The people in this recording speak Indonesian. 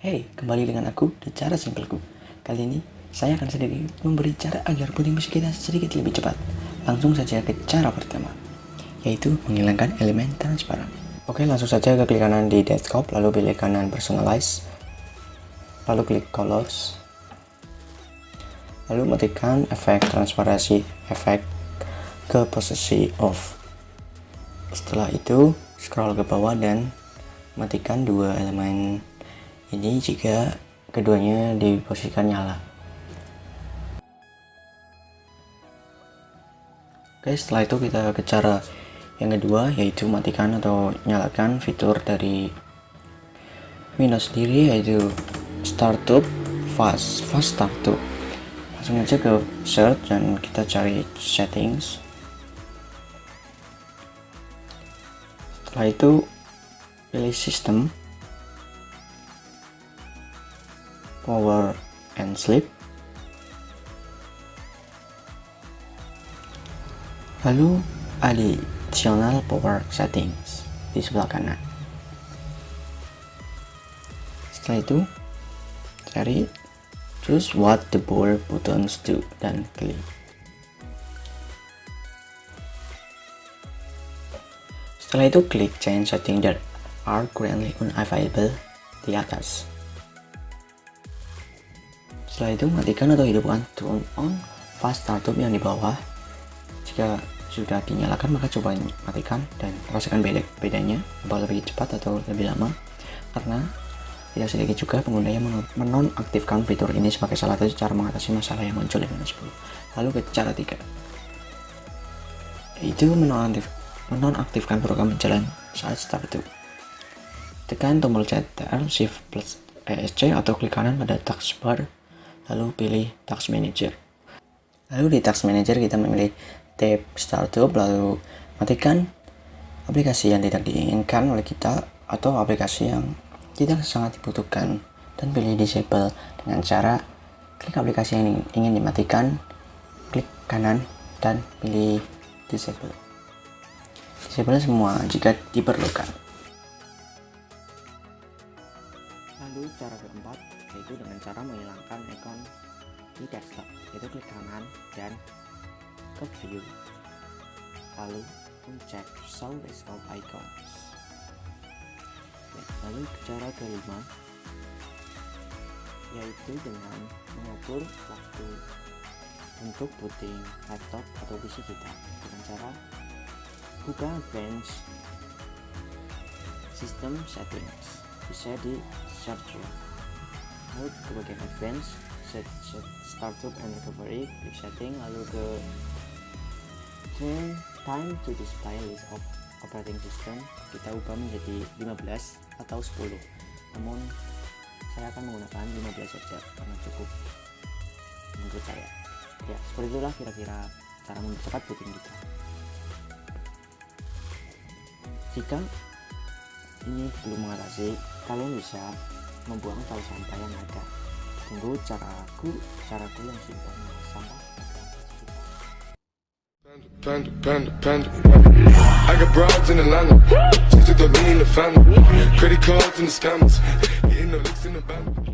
Hey, kembali dengan aku di cara simpelku. Kali ini saya akan sedikit memberi cara agar puting musik kita sedikit lebih cepat. Langsung saja ke cara pertama, yaitu menghilangkan elemen transparan. Oke, langsung saja ke klik kanan di desktop, lalu pilih kanan personalize, lalu klik colors, lalu matikan efek transparansi efek ke posisi off. Setelah itu scroll ke bawah dan matikan dua elemen ini jika keduanya diposisikan nyala. Oke, setelah itu kita ke cara yang kedua, yaitu matikan atau nyalakan fitur dari Windows sendiri, yaitu Startup Fast Startup. Langsung aja ke search dan kita cari settings. Setelah itu pilih sistem, power and sleep, lalu additional power settings di sebelah kanan. Setelah itu cari choose what the power buttons do dan klik. Setelah itu klik change setting that are currently unavailable di atas. Setelah itu matikan atau hidupkan turn on fast startup yang di bawah. Jika sudah dinyalakan maka coba matikan dan rasakan bedanya, apakah lebih cepat atau lebih lama, karena tidak sedikit juga pengguna yang menonaktifkan fitur ini sebagai salah satu cara mengatasi masalah yang muncul di Windows 10. Lalu ke cara 3, yaitu menonaktifkan program berjalan saat startup. Tekan tombol Ctrl Shift plus ESC atau klik kanan pada taskbar, lalu pilih Task Manager. Lalu di Task Manager kita memilih tab Startup, lalu matikan aplikasi yang tidak diinginkan oleh kita atau aplikasi yang tidak sangat dibutuhkan, dan pilih Disable dengan cara klik aplikasi yang ingin dimatikan, klik kanan dan pilih Disable. Disable semua jika diperlukan. Lalu cara keempat, yaitu dengan cara menghilangkan icon di desktop, yaitu klik kanan dan ke view, lalu uncek show desktop icons. Lalu cara kelima, yaitu dengan mengatur waktu untuk booting laptop atau PC kita dengan cara buka Advanced System Settings, bisa di search. Lalu ke bagian Advanced, set Startup and Recovery, klik setting, lalu ke turn time to display list of operating system, kita ubah menjadi 15 atau 10, namun saya akan menggunakan 15 saja karena cukup menurut saya. Ya, seperti itulah kira-kira cara mempercepat booting kita. Jika ini belum mengatasi, kalian bisa membuang tali sampah yang ada. Tunggu caraku yang simpel mengolah sampah. Panda. I got broads in Atlanta, just to the lean the family, credit cards and the scammers, hitting the licks in the band.